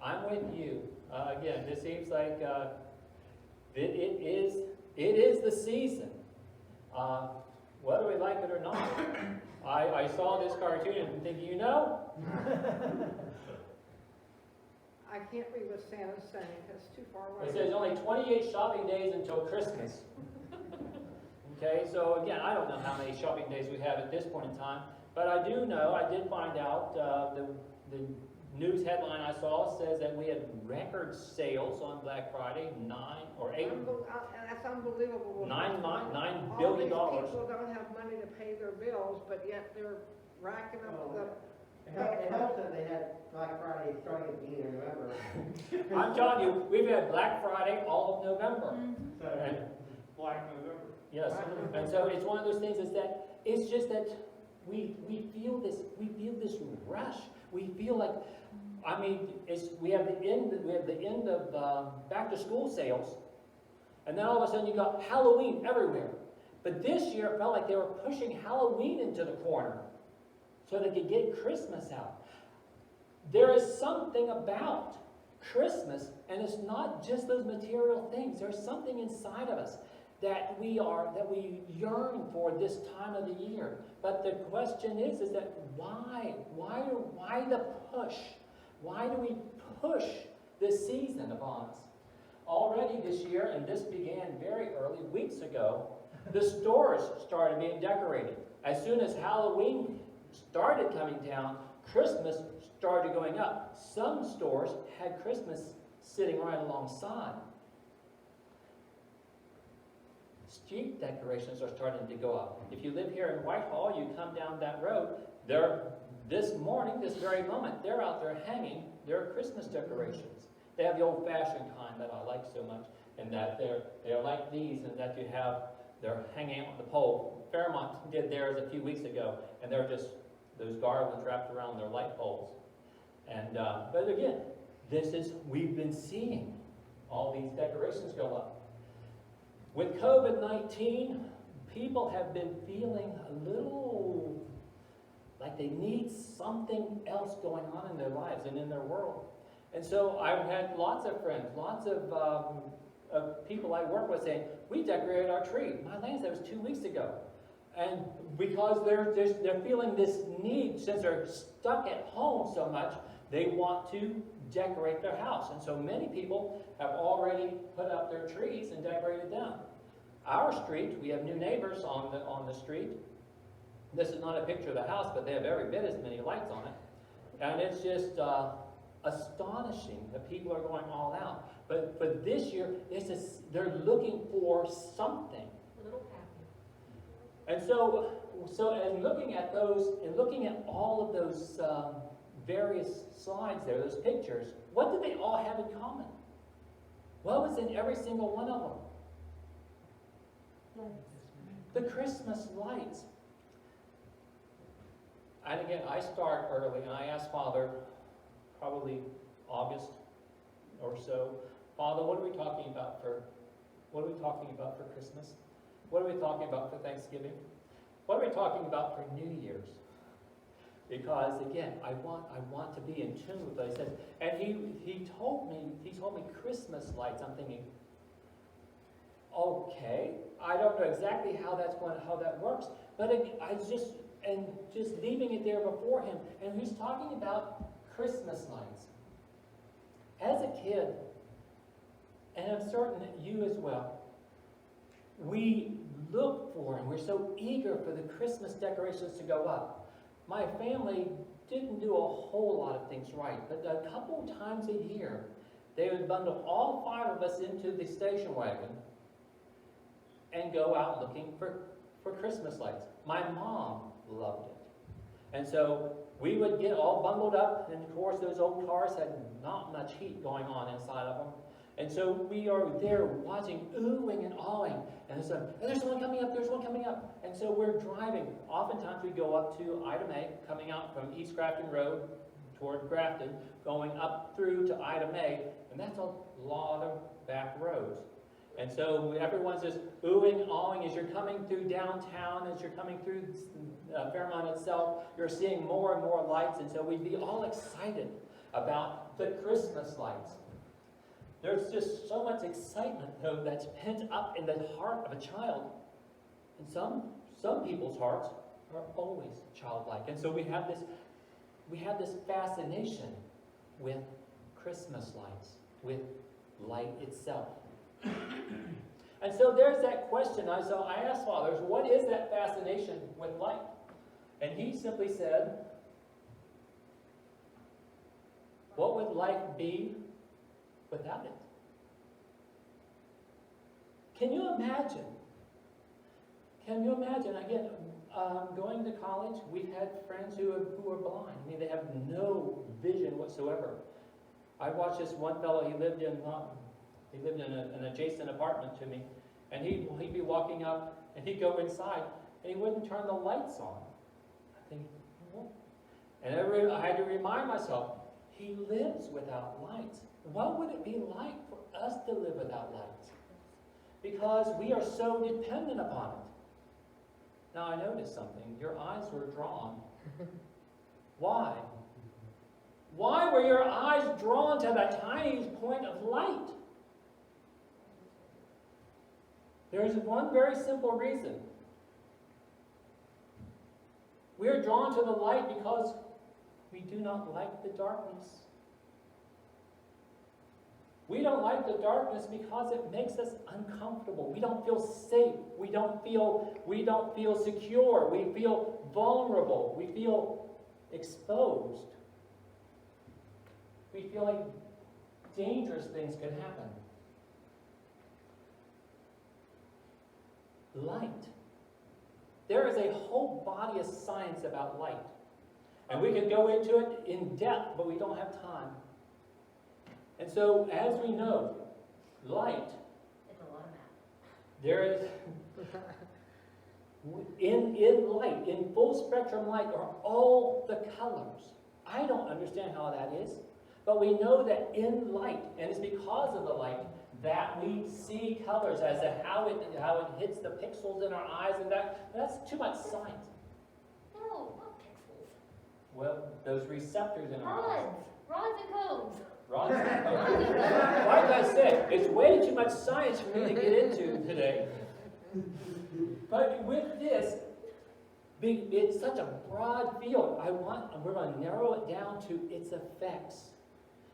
I'm with you. Again, this seems like it is the season. Whether we like it or not. I saw this cartoon and thinking, I can't read what Santa's saying, that's too far away. it says only 28 shopping days until Christmas. Okay, so again, I don't know how many shopping days we have at this point in time, but I do know, I did find out, the news headline I saw says that we had record sales on Black Friday, 9 or 8. That's unbelievable. $9 All billion. these people don't have money to pay their bills, but yet they're racking up the... It helps that they had Black Friday starting at the beginning of November. I'm telling you, we've had Black Friday all of November. So, And, Black November. yes, and so it's one of those things it's just that we feel this rush. We feel like, we have the end of back to school sales, and then all of a sudden you got Halloween everywhere. But this year it felt like they were pushing Halloween into the corner so they could get Christmas out. There is something about Christmas, and it's not just those material things. There's something inside of us that we yearn for this time of the year. But the question is that why? Why the push? Why do we push this season upon us? Already this year, and this began very early, weeks ago, the stores started being decorated. As soon as Halloween started coming down, Christmas started going up. Some stores had Christmas sitting right alongside. Street decorations are starting to go up. If you live here in Whitehall, you come down that road, this morning, this very moment, they're out there hanging their Christmas decorations. They have the old-fashioned kind that I like so much, and that they're like these, and that they're hanging on the pole. Fairmont did theirs a few weeks ago, and they're just those garlands wrapped around their light poles. And but again, we've been seeing all these decorations go up. With COVID-19, people have been feeling a little like they need something else going on in their lives and in their world. And so I've had lots of friends, lots of people I work with saying, we decorated our tree. My land, that was 2 weeks ago. And because they're feeling this need, since they're stuck at home so much, they want to decorate their house. And so many people have already put up their trees and decorated them. Our street, we have new neighbors on the street. This is not a picture of the house, but they have every bit as many lights on it. And it's just astonishing that people are going all out. But for this year, they're looking for something. A little happy. And so in looking at those, and looking at all of those various slides there, those pictures, what did they all have in common? What was in every single one of them? The Christmas lights. And again, I start early, and I ask Father, probably August or so, Father, what are we talking about for Christmas? What are we talking about for Thanksgiving? What are we talking about for New Year's? Because again, I want to be in tune with what he says. And he told me Christmas lights. I'm thinking, okay, I don't know exactly how that works, but just leaving it there before him, and he's talking about Christmas lights. As a kid, and I'm certain that you as well, we look for and we're so eager for the Christmas decorations to go up. My family didn't do a whole lot of things right, but a couple times a year, they would bundle all 5 of us into the station wagon and go out looking for Christmas lights. My mom loved it. And so we would get all bundled up, and of course those old cars had not much heat going on inside of them. And so we are there watching, oohing and awing, and there's one coming up, there's one coming up. And so we're driving. Oftentimes we go up to Item A, coming out from East Grafton Road toward Grafton, going up through to Item A, and that's a lot of back roads. And so everyone's just oohing and awing as you're coming through downtown, as you're coming through Fairmont itself, you're seeing more and more lights, and so we'd be all excited. about the Christmas lights. There's just so much excitement, though, that's pent up in the heart of a child. And some people's hearts are always childlike. And so we have this fascination with Christmas lights, with light itself. And so there's that question. I asked fathers, what is that fascination with light? And he simply said, what would life be without it? Can you imagine? Can you imagine? Again, going to college, we've had friends who are blind. I mean, they have no vision whatsoever. I watched this one fellow. He lived in an adjacent apartment to me, and he'd be walking up, and he'd go inside, and he wouldn't turn the lights on. I think, what? And I had to remind myself, he lives without lights. What would it be like for us to live without lights? Because we are so dependent upon it. Now I noticed something. Your eyes were drawn. Why? Why were your eyes drawn to the tiniest point of light? There's one very simple reason. We are drawn to the light because we do not like the darkness. We don't like the darkness because it makes us uncomfortable. We don't feel safe. We don't feel secure. We feel vulnerable. We feel exposed. We feel like dangerous things could happen. Light. There is a whole body of science about light. And we could go into it in depth, but we don't have time. And so, as we know, light, It's a lot of math. there is, in light, in full spectrum light, are all the colors. I don't understand how that is, but we know that in light, and it's because of the light, that we see colors as to how it hits the pixels in our eyes, and that's too much science. No, not pixels. Well, those receptors in our eyes. Rods and cones. Like I said, it's way too much science for me to get into today. But with this, it's such a broad field. We're going to narrow it down to its effects.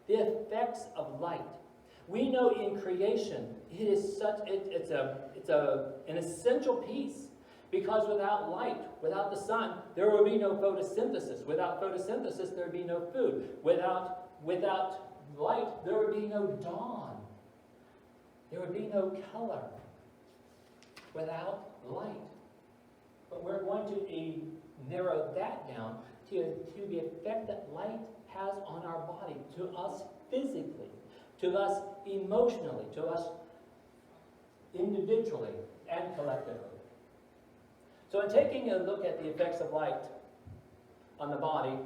The effects of light. We know in creation, it's an essential piece. Because without light, without the sun, there would be no photosynthesis. Without photosynthesis, there would be no food. Without light, there would be no dawn. There would be no color without light. But we're going to narrow that down to the effect that light has on our body, to us physically, to us emotionally, to us individually and collectively. So in taking a look at the effects of light on the body,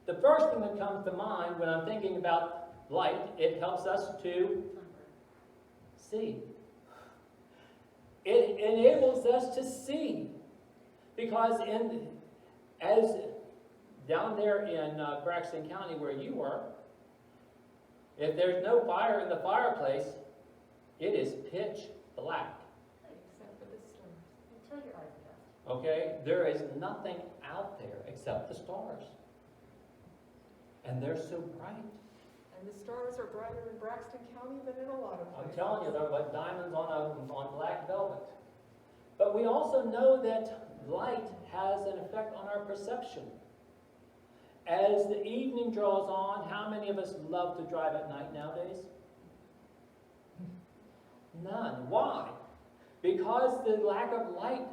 the first thing that comes to mind when I'm thinking about light, it helps us to see. It enables us to see. Because as down there in Braxton County where you were, if there's no fire in the fireplace, it is pitch black. Except for the stars. Until your eyes adjust. Okay? There is nothing out there except the stars. And they're so bright. And the stars are brighter in Braxton County than in a lot of I'm places. telling you, they're like diamonds on black velvet. But we also know that light has an effect on our perception. As the evening draws on, how many of us love to drive at night nowadays? None. Why? Because the lack of light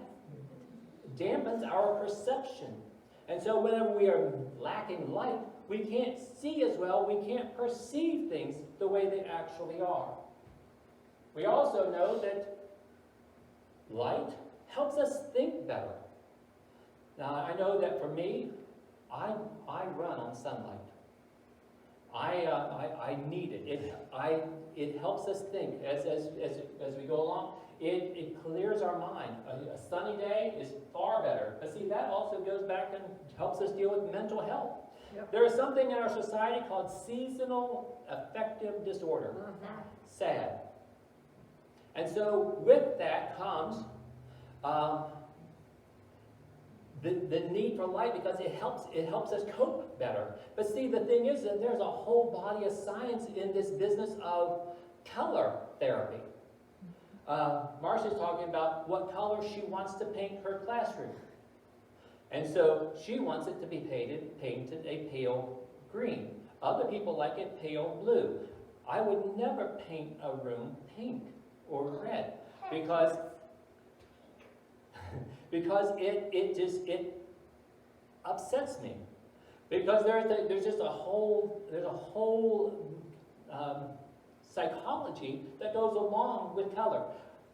dampens our perception. And so whenever we are lacking light, we can't see as well, we can't perceive things the way they actually are. We also know that light helps us think better. Now, I know that for me, I run on sunlight. I need it. It helps us think as we go along. It clears our mind. A sunny day is far better. But see, that also goes back and helps us deal with mental health. Yep. There is something in our society called seasonal affective disorder. Uh-huh. Sad. And so with that comes the need for light, because it helps us cope better. But see, the thing is that there's a whole body of science in this business of color therapy. Marcia's talking about what color she wants to paint her classroom. And so she wants it to be painted a pale green. Other people like it pale blue. I would never paint a room pink or red, because it upsets me. Because there's just a whole psychology that goes along with color.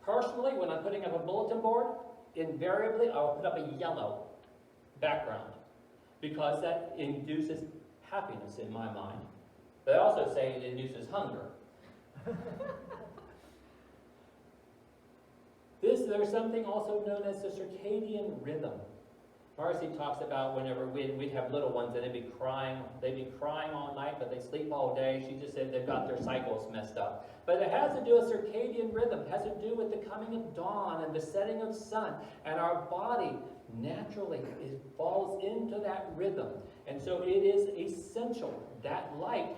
Personally, when I'm putting up a bulletin board, invariably I will put up a yellow background, because that induces happiness in my mind. They also say it induces hunger. There's something also known as the circadian rhythm. Marcy talks about whenever we'd have little ones and they'd be crying all night, but they sleep all day. She just said they've got their cycles messed up. But it has to do with circadian rhythm. It has to do with the coming of dawn and the setting of sun. And our body naturally falls into that rhythm. And so it is essential. That light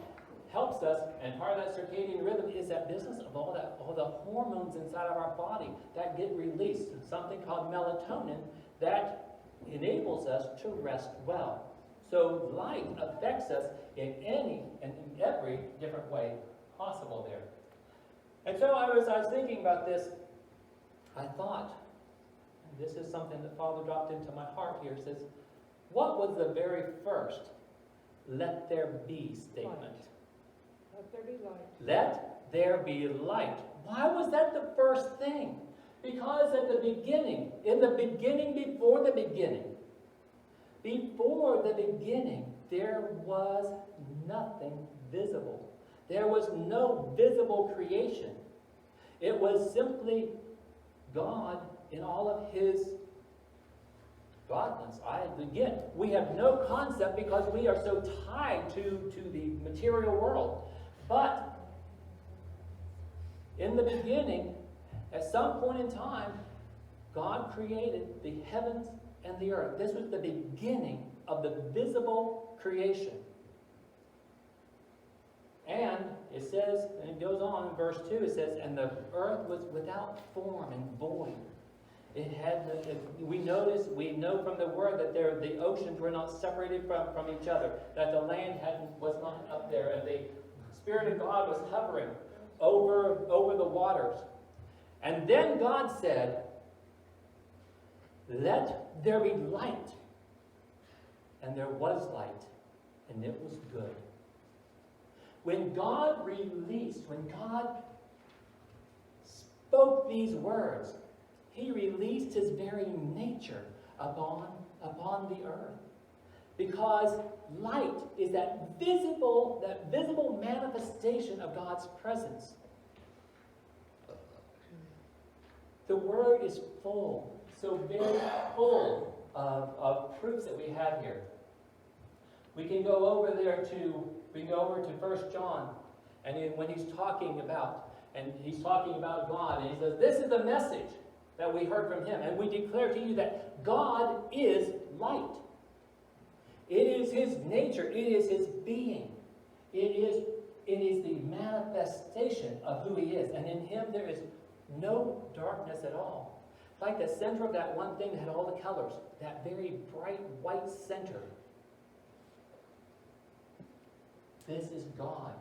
helps us, and part of that circadian rhythm is that business of all the hormones inside of our body that get released. Something called melatonin that enables us to rest well. So light affects us in any and in every different way possible there. And so I was thinking about this. I thought, and this is something that Father dropped into my heart here, says, what was the very first "let there be" statement? Let there be light. Let there be light. Why was that the first thing? Because at the beginning, before the beginning, there was nothing visible. There was no visible creation. It was simply God in all of His godness. Again, we have no concept because we are so tied to the material world. But in the beginning, at some point in time, God created the heavens and the earth. This was the beginning of the visible creation. And it says, and it goes on in verse 2, it says, and the earth was without form and void. We know from the word that the oceans were not separated from each other, that the land was not up there, and the Spirit of God was hovering over the waters. And then God said, let there be light. And there was light, and it was good. When God spoke these words, He released His very nature upon the earth. Because light is that visible manifestation of God's presence. The Word is full, so very full of proofs that we have here. We can go over to 1 John, and when he's talking about God, and he says, this is the message that we heard from Him, and we declare to you that God is light. It is His nature, it is His being. It is the manifestation of who He is, and in Him there is no darkness at all. Like the center of that one thing that had all the colors, that very bright white center. This is God.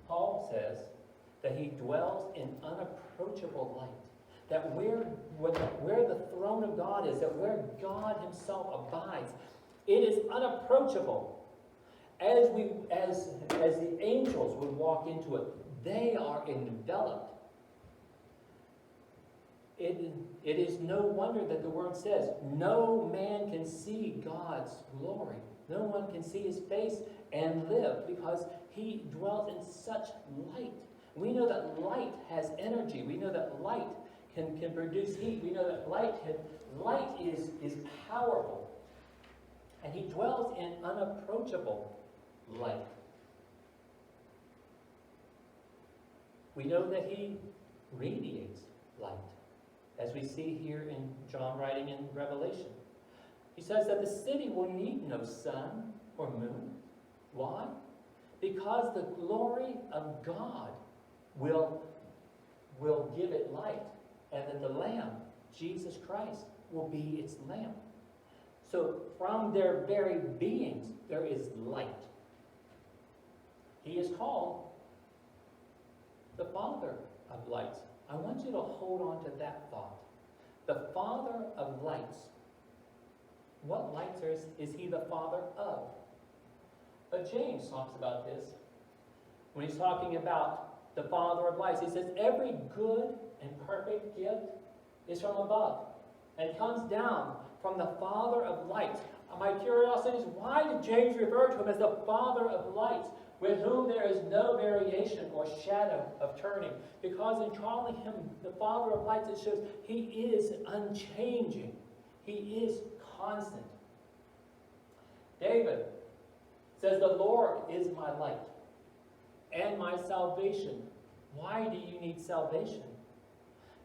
Paul says that He dwells in unapproachable light. That where the throne of God is, that where God Himself abides, it is unapproachable. As the angels would walk into it, they are enveloped. It is no wonder that the Word says, no man can see God's glory. No one can see His face and live, because He dwells in such light. We know that light has energy. We know that light can produce heat. We know that light is powerful. And he dwells in unapproachable light. We know that he radiates light, as we see here in John writing in Revelation. He says that the city will need no sun or moon. Why? Because the glory of God will give it light, and that the Lamb, Jesus Christ, will be its lamp. So from their very beings, there is light. He is called the Father of lights. I want you to hold on to that thought. The Father of lights. What lights is he the Father of? But James talks about this when he's talking about the Father of lights. He says, every good and perfect gift is from above and comes down from the Father of lights. My curiosity is, why did James refer to him as the Father of lights, with whom there is no variation or shadow of turning? Because in calling him the Father of lights, it shows he is unchanging. He is constant. David says, the Lord is my light and my salvation. Why do you need salvation?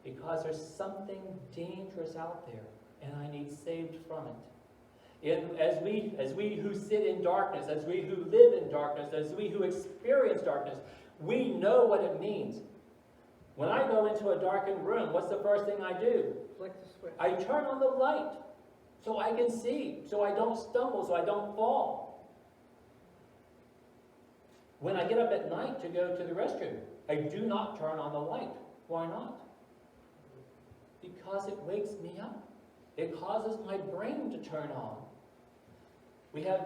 Because there's something dangerous out there, and I need saved from it. As we who sit in darkness, as we who live in darkness, as we who experience darkness, we know what it means. When I go into a darkened room, what's the first thing I do? Flick the switch. I turn on the light so I can see, so I don't stumble, so I don't fall. When I get up at night to go to the restroom, I do not turn on the light. Why not? Because it wakes me up. It causes my brain to turn on. We have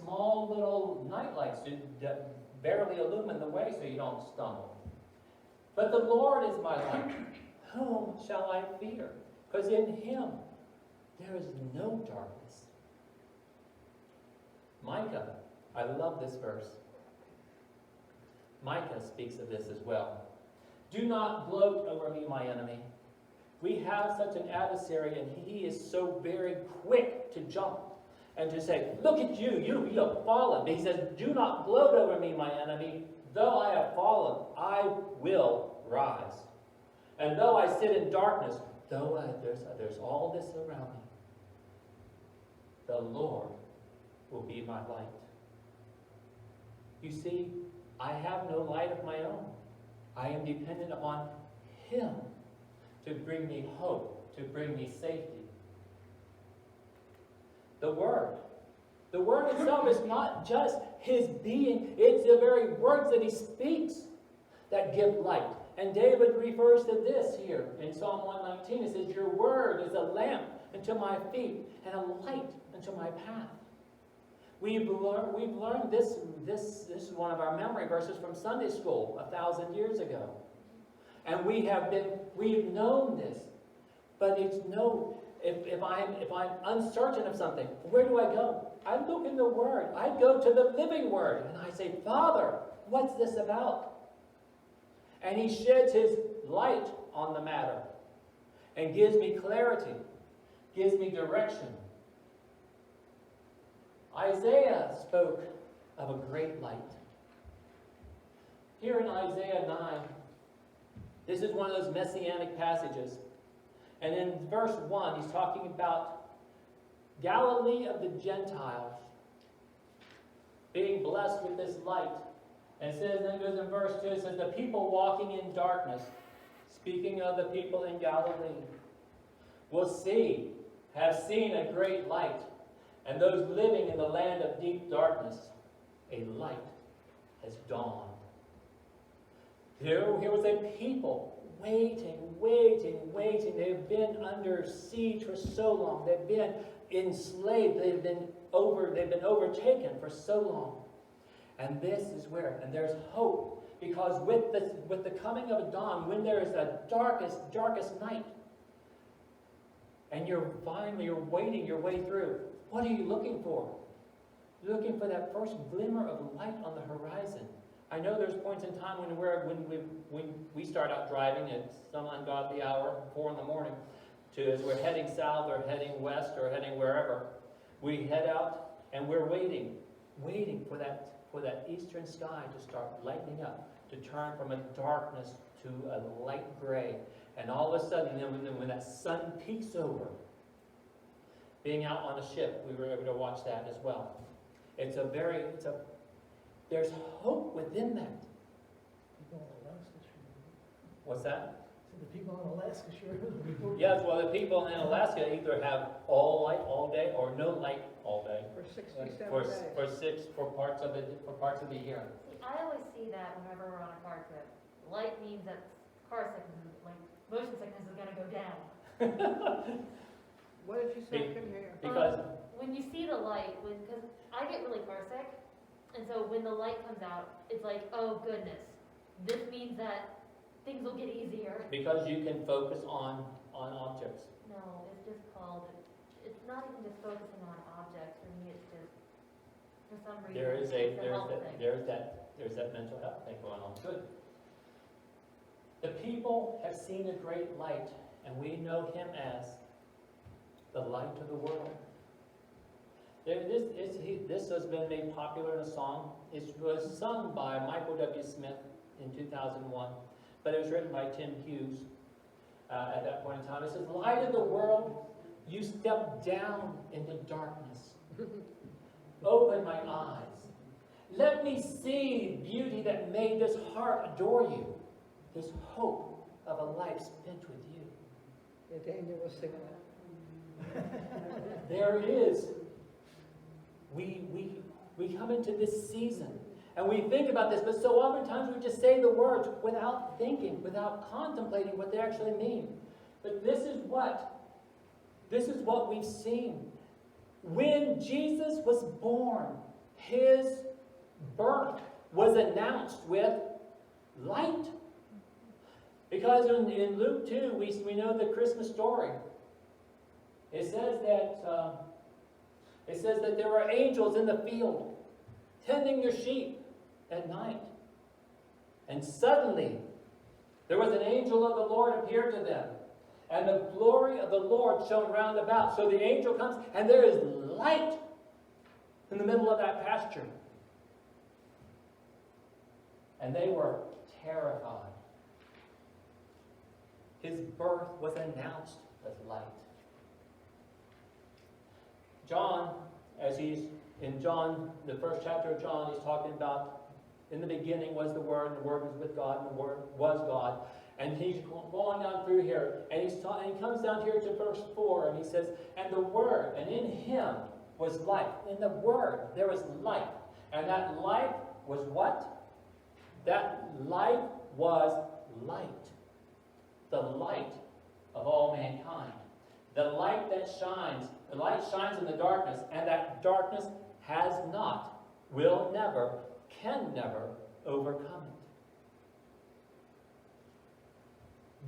small little night lights that barely illumine the way so you don't stumble. But the Lord is my light. Whom shall I fear? Because in him there is no darkness. Micah, I love this verse. Micah speaks of this as well. Do not gloat over me, my enemy. We have such an adversary, and he is so very quick to jump and to say, look at you, you have fallen. But he says, do not gloat over me, my enemy. Though I have fallen, I will rise. And though I sit in darkness, though there's all this around me, the Lord will be my light. You see, I have no light of my own. I am dependent upon him to bring me hope, to bring me safety. The Word itself is not just his being, it's the very words that he speaks that give light. And David refers to this here in Psalm 119. It says, your word is a lamp unto my feet and a light unto my path. We've learned this is one of our memory verses from Sunday school 1,000 years ago. And we've known this. But if I'm uncertain of something, where do I go? I look in the Word. I go to the living Word. And I say, Father, what's this about? And he sheds his light on the matter. And gives me clarity. Gives me direction. Isaiah spoke of a great light. Here in Isaiah 9, this is one of those messianic passages. And in verse 1, he's talking about Galilee of the Gentiles being blessed with this light. And it says, then it goes in verse 2, it says, the people walking in darkness, speaking of the people in Galilee, will have seen a great light. And those living in the land of deep darkness, a light has dawned. Here was a people waiting. They've been under siege for so long. They've been enslaved. They've been overtaken for so long. And this is where, and there's hope. Because with the coming of a dawn, when there is the darkest night, and you're waiting your way through, what are you looking for? You're looking for that first glimmer of light on the horizon. I know there's points in time when we start out driving at some ungodly hour, 4 in the morning, as we're heading south or heading west or heading wherever. We head out and we're waiting for that eastern sky to start lightening up, to turn from a darkness to a light gray. And all of a sudden, then when that sun peeks over, being out on a ship, we were able to watch that as well. There's hope within that. People in Alaska sure. What's that? So the people in Alaska sure. Yes, well, the people in Alaska either have all light all day or no light all day. For 67 For days. for parts of the year. See, I always see that whenever we're on a car trip. Light means that car sickness, like motion sickness, is going to go down. What did you say? I couldn't hear. Because When you see the light, because I get really car sick, and so when the light comes out, it's like, oh goodness, this means that things will get easier. because you can focus on objects. No, it's just called, it's not even just focusing on objects. For me, it's just, for some reason, it's a health thing. There's that mental health thing going on. Good. The people have seen a great light, and we know him as the light of the world. This has been made popular in a song. It was sung by Michael W. Smith in 2001, but it was written by Tim Hughes at that point in time. It says, "Light of the world, you step down into darkness. Open my eyes. Let me see beauty that made this heart adore you, this hope of a life spent with you." Yeah, Daniel was singing that. There it is. We come into this season and we think about this, but so oftentimes we just say the words without thinking, without contemplating what they actually mean. But this is what we've seen. When Jesus was born, his birth was announced with light. Because in Luke 2, we know the Christmas story. It says that there were angels in the field tending their sheep at night. And suddenly, there was an angel of the Lord appeared to them. And the glory of the Lord shone round about. So the angel comes, and there is light in the middle of that pasture. And they were terrified. His birth was announced as light. John, as he's in John, the first chapter of John, he's talking about, in the beginning was the Word, and the Word was with God, and the Word was God. And he's going down through here, and he comes down here to verse 4, and he says, "And the Word, and in him was life." In the Word, there was life. And that life was what? That life was light. The light of all mankind. The light that shines. The light shines in the darkness, and that darkness has not, will never, can never overcome it.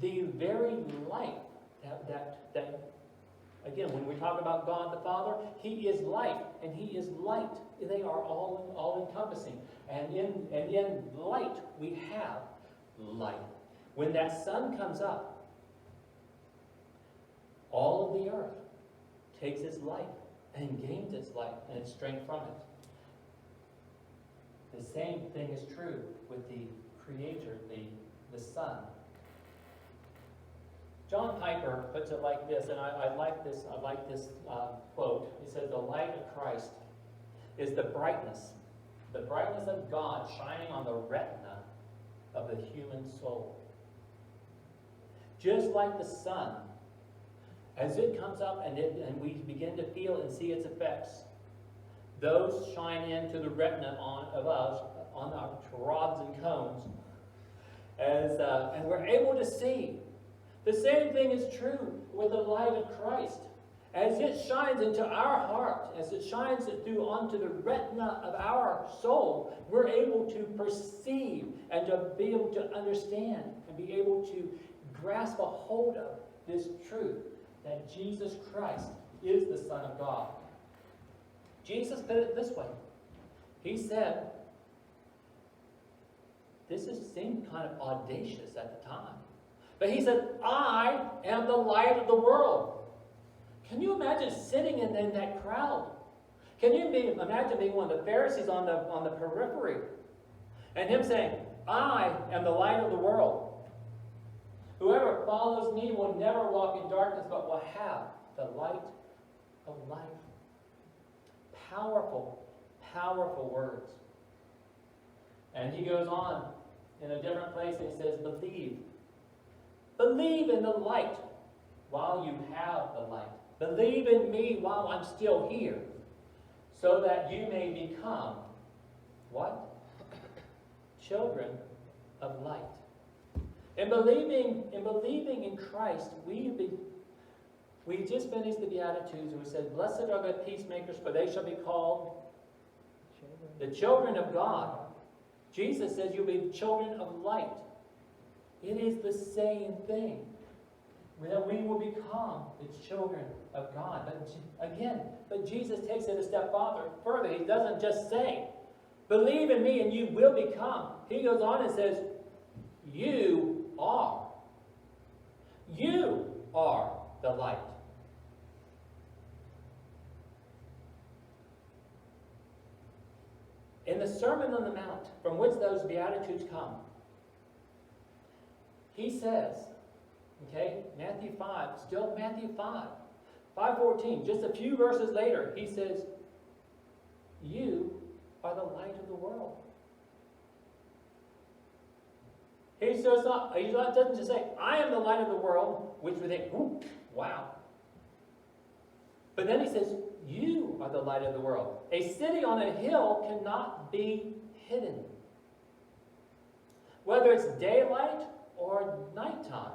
The very light that again, when we talk about God the Father, he is light and he is light. They are all encompassing. And in light we have light. When that sun comes up, all of the earth takes its light and gains its light and its strength from it. The same thing is true with the Creator, the Son. John Piper puts it like this, and I like this quote. He says, "The light of Christ is the brightness of God shining on the retina of the human soul. Just like the sun, as it comes up and we begin to feel and see its effects, those shine into the retina of us, on our rods and cones, and we're able to see. The same thing is true with the light of Christ. As it shines into our heart, as it shines onto the retina of our soul, we're able to perceive and to be able to understand and be able to grasp a hold of this truth that Jesus Christ is the Son of God. Jesus put it this way. He said, this seemed kind of audacious at the time, but he said, "I am the light of the world." Can you imagine sitting in that crowd Can you imagine being one of the Pharisees on the periphery? And him saying, I am the light of the world. Whoever follows me will never walk in darkness, but will have the light of life. Powerful, powerful words. And he goes on in a different place and he says, believe. Believe in the light while you have the light. Believe in me while I'm still here, so that you may become what? Children of light. In believing in Christ, we just finished the Beatitudes and we said, blessed are the peacemakers, for they shall be called the children of God. Jesus says you'll be children of light. It is the same thing. That we will become the children of God. But Jesus takes it a step further. He doesn't just say, believe in me and you will become. He goes on and says, you are. You are the light. In the Sermon on the Mount, from which those Beatitudes come, he says, okay, Matthew 5, still Matthew 5, 5:14, just a few verses later, he says, you are the light of the world. He doesn't just say, I am the light of the world, which we think, ooh, wow. But then he says, you are the light of the world. A city on a hill cannot be hidden. Whether it's daylight or nighttime,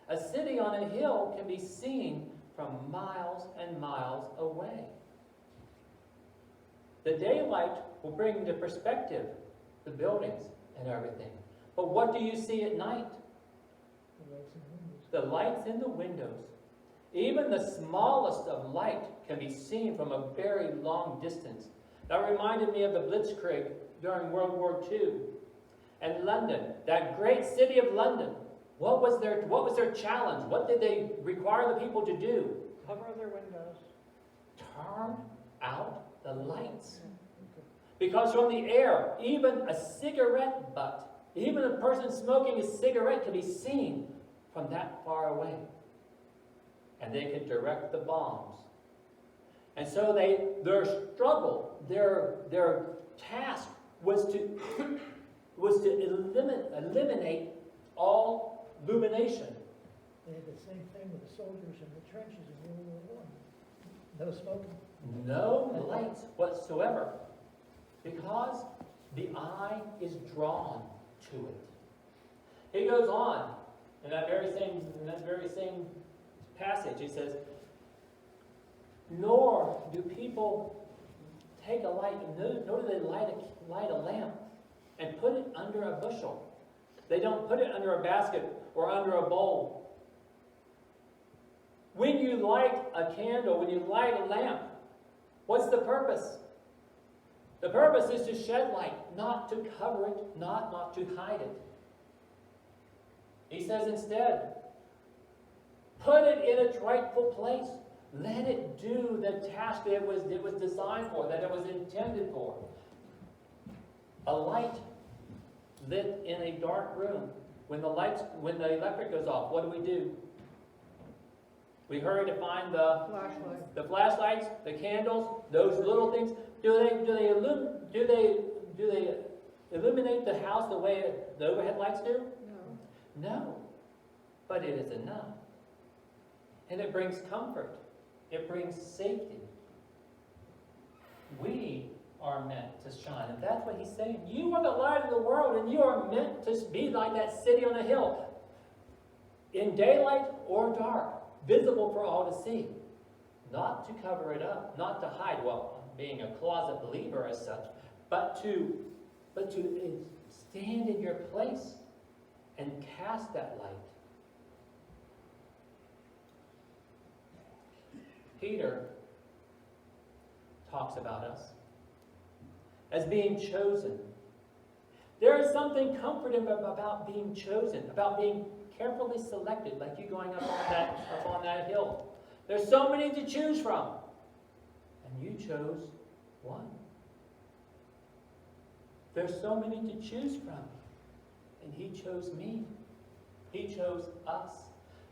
a city on a hill can be seen from miles and miles away. The daylight will bring into perspective the buildings and everything. But what do you see at night? The lights in the windows. Even the smallest of light can be seen from a very long distance. That reminded me of the Blitzkrieg during World War II. And London, that great city of London. What was their challenge? What did they require the people to do? Cover their windows. Turn out the lights. Because from the air, even a cigarette butt, even a person smoking a cigarette can be seen from that far away. And they could direct the bombs. And so their struggle, their task was to eliminate all illumination. They had the same thing with the soldiers in the trenches in World War I. No smoking. No lights whatsoever. Because the eye is drawn to it. He goes on in that very same passage. He says, nor do people take a light, nor do they light a lamp and put it under a bushel. They don't put it under a basket or under a bowl. When you light a candle, when you light a lamp, what's the purpose? The purpose is to shed light, not to cover it, not to hide it. He says instead, put it in its rightful place. Let it do the task that it was designed for, that it was intended for. A light lit in a dark room. When the electric goes off, what do? We hurry to find the flashlights, the candles, those little things. Do they illuminate the house the way the overhead lights do? No. No. But it is enough. And it brings comfort. It brings safety. We are meant to shine. And that's what he's saying. You are the light of the world, and you are meant to be like that city on a hill. In daylight or dark. Visible for all to see. Not to cover it up. Not to hide. Well, being a closet believer as such. But to stand in your place and cast that light. Peter talks about us as being chosen. There is something comforting about being chosen, about being carefully selected, like you going up on that hill. There's so many to choose from. And And you chose one. There's so many to choose from. And he chose me. He chose us.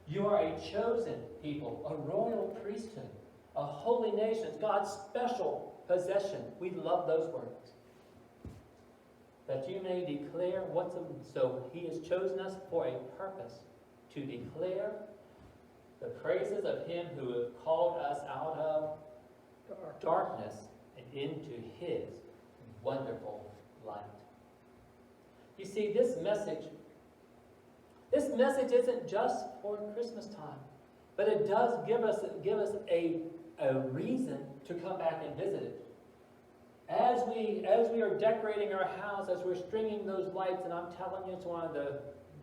You are a chosen people, a royal priesthood, a holy nation, God's special possession. We love those words. That you may declare what's so he has chosen us for a purpose, to declare the praises of him who has called us out of darkness and into his wonderful light. You see, this message isn't just for Christmas time, but it does give us a reason to come back and visit it. As we are decorating our house, as we're stringing those lights, and I'm telling you, it's one of the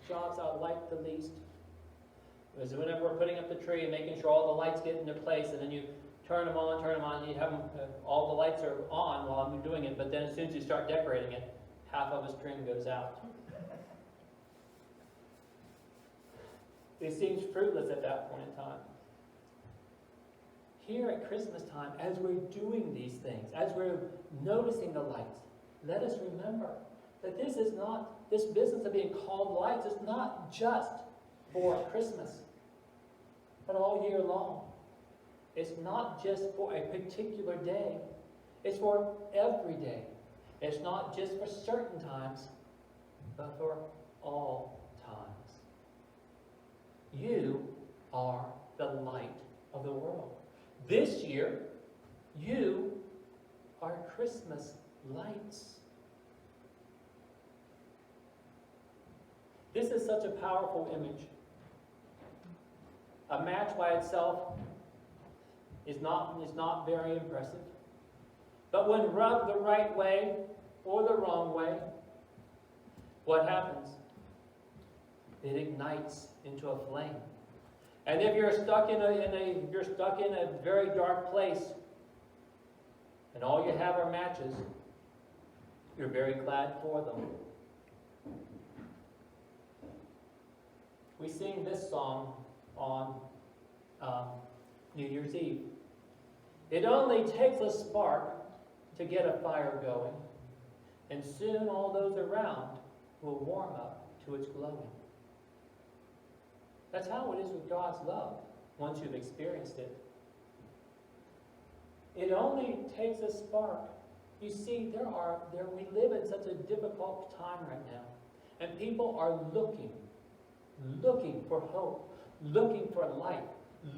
jobs I like the least, is whenever we're putting up the tree and making sure all the lights get into place, and then you turn them on, and you have them, all the lights are on while I'm doing it, but then as soon as you start decorating it, half of a string goes out. It seems fruitless at that point in time. Here at Christmas time, as we're doing these things, as we're noticing the lights, let us remember that this business of being called lights is not just for Christmas, but all year long. It's not just for a particular day. It's for every day. It's not just for certain times, but for all times. You are the light of the world. This year, you are Christmas lights. This is such a powerful image. A match by itself is not very impressive. But when rubbed the right way or the wrong way, what happens? It ignites into a flame. And if you're stuck in a very dark place, and all you have are matches, you're very glad for them. We sing this song on New Year's Eve. It only takes a spark to get a fire going, and soon all those around will warm up to its glowing. That's how it is with God's love, once you've experienced it. It only takes a spark. You see, we live in such a difficult time right now, and people are looking for hope, looking for light,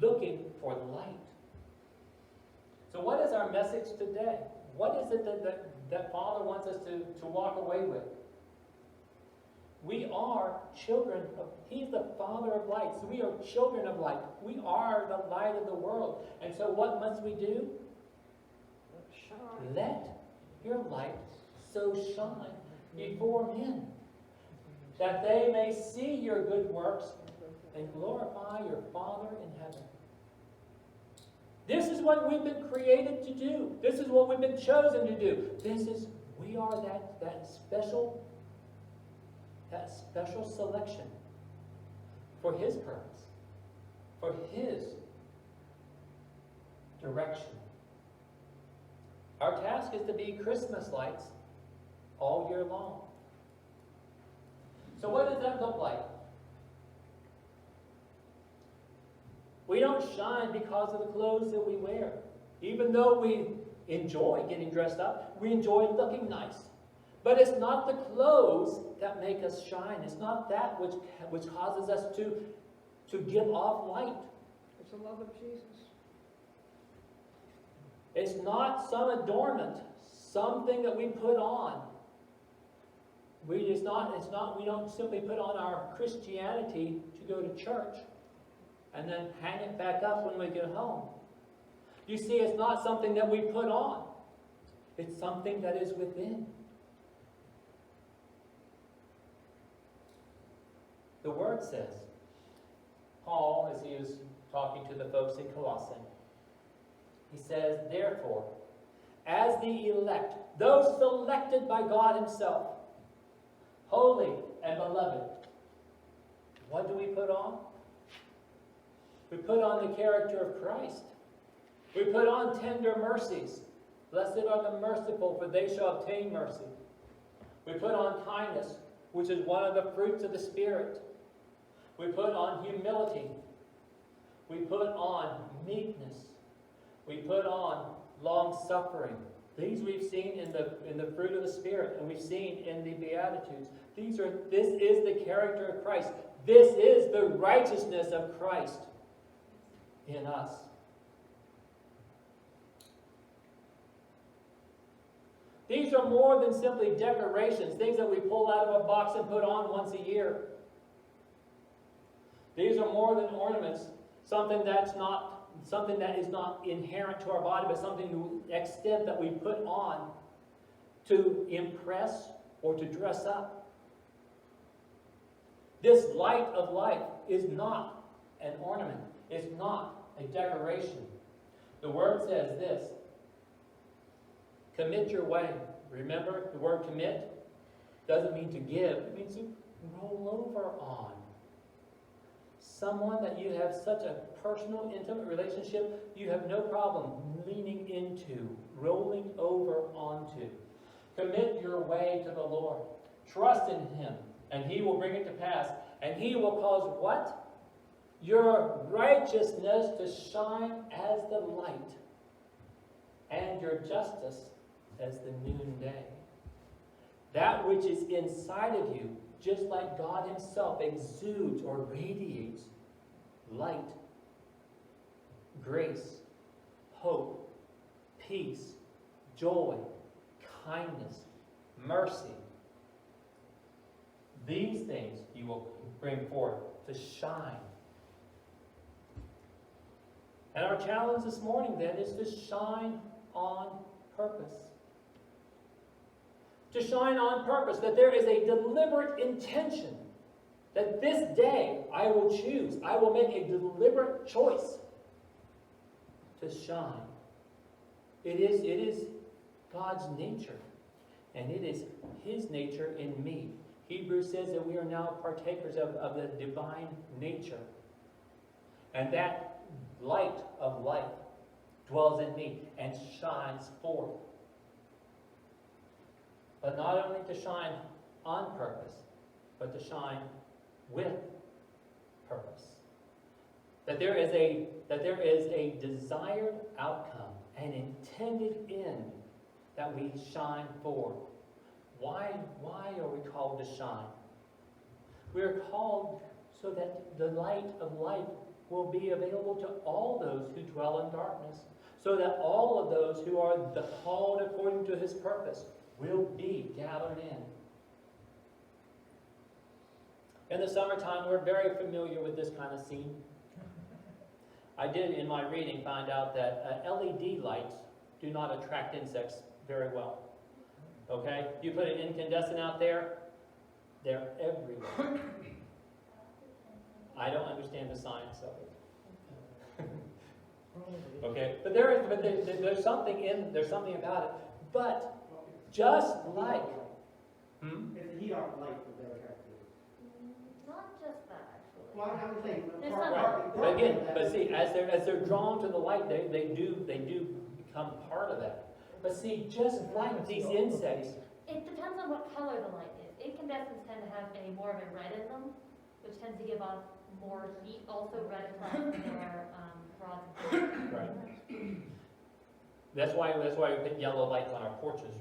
looking for light. So what is our message today? What is it that Father wants us to walk away with? We are children of, He's the Father of light, so we are children of light. We are the light of the world. And so what must we do? Shine. Let your light so shine before men, that they may see your good works and glorify your Father in heaven. This is what we've been created to do. This is what we've been chosen to do. We are that special selection for His purpose, for His direction. Our task is to be Christmas lights all year long. So what does that look like? We don't shine because of the clothes that we wear. Even though we enjoy getting dressed up, we enjoy looking nice. But it's not the clothes that make us shine. It's not that which causes us to give off light. It's the love of Jesus. It's not some adornment, something that we put on. We don't simply put on our Christianity to go to church and then hang it back up when we get home. You see, it's not something that we put on. It's something that is within. The Word says, Paul, as he was talking to the folks in Colossae, he says, therefore, as the elect, those selected by God Himself, holy and beloved, what do we put on? We put on the character of Christ. We put on tender mercies. Blessed are the merciful, for they shall obtain mercy. We put on kindness, which is one of the fruits of the Spirit. We put on humility. We put on meekness. We put on long-suffering. These we've seen in the fruit of the Spirit, and we've seen in the Beatitudes. This is the character of Christ. This is the righteousness of Christ in us. These are more than simply decorations, things that we pull out of a box and put on once a year. These are more than ornaments, something that is not inherent to our body, but something to the extent that we put on to impress or to dress up. This light of life is not an ornament. It's not a decoration. The Word says this: commit your way. Remember, the word commit doesn't mean to give. It means to roll over on. Someone that you have such a personal, intimate relationship, you have no problem leaning into, rolling over onto. Commit your way to the Lord. Trust in Him, and He will bring it to pass. And He will cause what? Your righteousness to shine as the light, and your justice as the noonday. That which is inside of you, just like God Himself exudes or radiates light, grace, hope, peace, joy, kindness, mercy. These things you will bring forth to shine. And our challenge this morning then is to shine on purpose. To shine on purpose, that there is a deliberate intention that this day I will choose, I will make a deliberate choice to shine. It is God's nature, and it is His nature in me. Hebrews says that we are now partakers of the divine nature. And that light of life dwells in me and shines forth. But not only to shine on purpose, but to shine with purpose. That there is a desired outcome, an intended end that we shine for. Why are we called to shine? We are called so that the light of life will be available to all those who dwell in darkness, so that all of those who are called according to His purpose will be gathered in. In the summertime, we're very familiar with this kind of scene. I did, in my reading, find out that LED lights do not attract insects very well. Okay? You put an incandescent out there, they're everywhere. I don't understand the science of it. Okay? But there's something about it. But just like, It's the heat off the light that they're attracted. Not just that, actually. Well, I would say, There's part- some- but again, but see, as they're drawn to the light, they do become part of that. But see, just like these insects, It depends on what color the light is. Incandescents tend to have more of a red in them, which tends to give off more heat. Also, red attracts more rods. right? That's why we put yellow lights on our porches.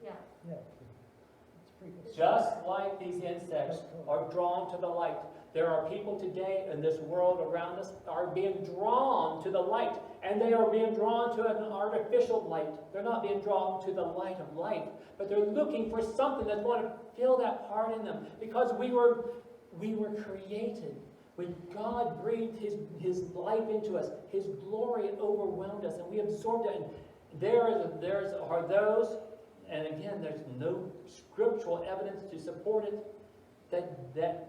Yeah. Yeah. It's pretty good. Just like these insects are drawn to the light, there are people today in this world around us are being drawn to the light, and they are being drawn to an artificial light. They're not being drawn to the light of life, but they're looking for something that's going to fill that part in them, because we were created. When God breathed His life into us, His glory overwhelmed us, and we absorbed it. And there are those, and again, there's no scriptural evidence to support it, that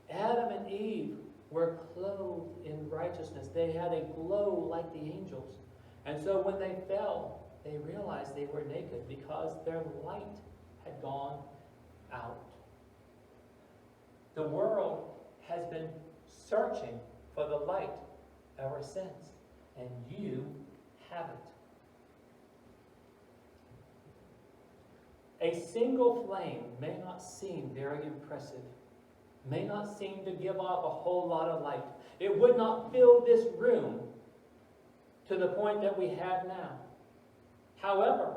Adam and Eve were clothed in righteousness. They had a glow like the angels. And so when they fell, they realized they were naked because their light had gone out. The world has been searching for the light ever since. and you have it. A single flame may not seem very impressive, may not seem to give off a whole lot of light. It would not fill this room to the point that we have now. However,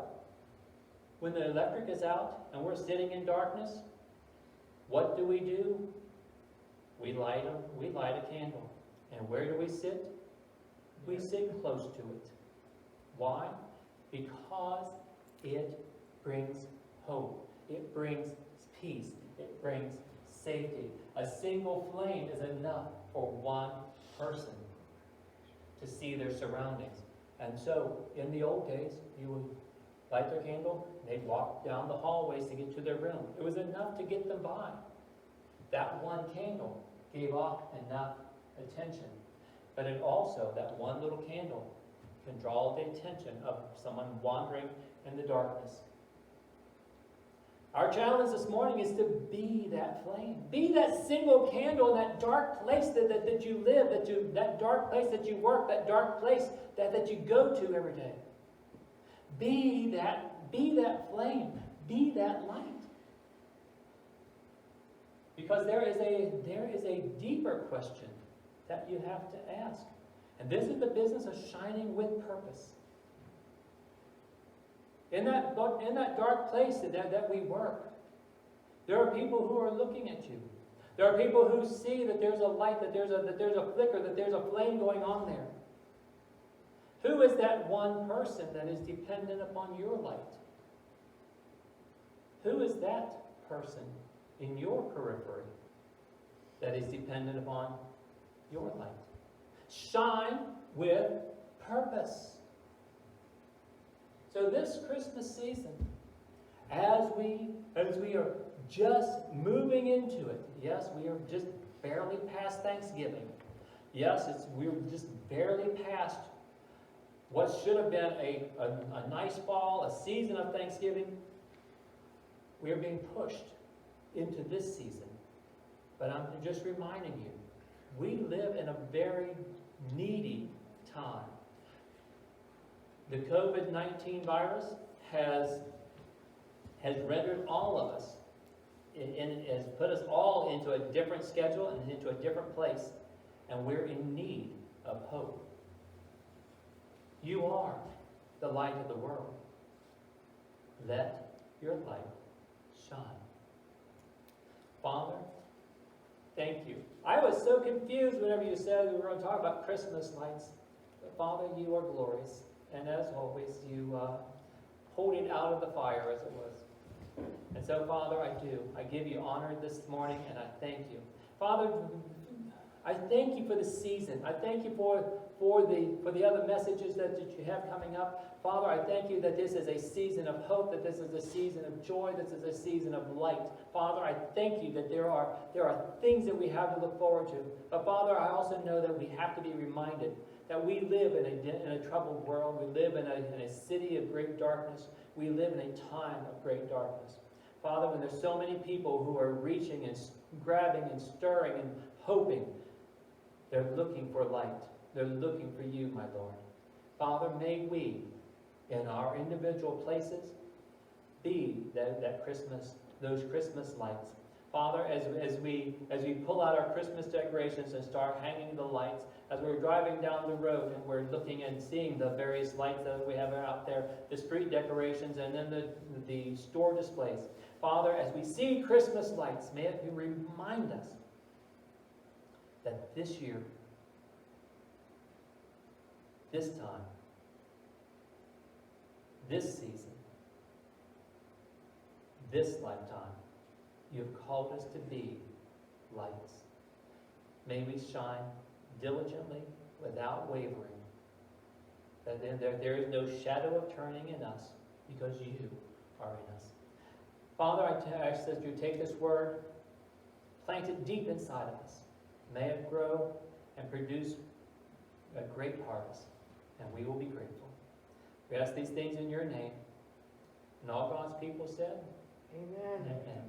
when the electric is out and we're sitting in darkness, what do? We light a candle. And where do we sit? We sit close to it. Why? Because it brings hope. It brings peace. It brings safety. A single flame is enough for one person to see their surroundings. And so, in the old days, you would light their candle, and they'd walk down the hallways to get to their room. It was enough to get them by. That one candle gave off enough attention. But it also, that one little candle can draw the attention of someone wandering in the darkness. Our challenge this morning is to be that flame. Be that single candle in that dark place that you live, that dark place that you work, that dark place that you go to every day. Be that flame. Be that light. Because there is a deeper question that you have to ask. And this is the business of shining with purpose. In that dark place that we work, there are people who are looking at you. There are people who see that there's a light, that there's a flicker, that there's a flame going on there. Who is that one person that is dependent upon your light? Who is that person in your periphery that is dependent upon your light? Shine with purpose. So this Christmas season, as we are just moving into it, yes, we are just barely past Thanksgiving. Yes, we're just barely past what should have been a nice fall, a season of Thanksgiving. We are being pushed into this season. But I'm just reminding you, we live in a very needy time. The COVID-19 virus has rendered all of us, and has put us all into a different schedule and into a different place, and we're in need of hope. You are the light of the world. Let your light shine. Father, thank you. I was so confused whenever you said we were going to talk about Christmas lights. But Father, you are glorious. And as always, you hold it out of the fire as it was. And so, Father, I give you honor this morning, and I thank you. Father, I thank you for the season. I thank you for the other messages that you have coming up. Father, I thank you that this is a season of hope, that this is a season of joy, this is a season of light. Father, I thank you that there are things that we have to look forward to. But Father, I also know that we have to be reminded that we live in a troubled world. We live in a city of great darkness. We live in a time of great darkness. Father, when there's so many people who are reaching and grabbing and stirring and hoping, they're looking for light. They're looking for you, my Lord. Father, may we, in our individual places, be those Christmas lights. Father, as we pull out our Christmas decorations and start hanging the lights, as we're driving down the road and we're looking and seeing the various lights that we have out there, the street decorations and then the store displays. Father, as we see Christmas lights, may it remind us that this year, this time, this season, this lifetime, you have called us to be lights. May we shine diligently, without wavering, that there is no shadow of turning in us, because you are in us. Father, I ask that you take this word, plant it deep inside of us. May it grow and produce a great harvest, and we will be grateful. We ask these things in your name. And all God's people said, Amen. Amen.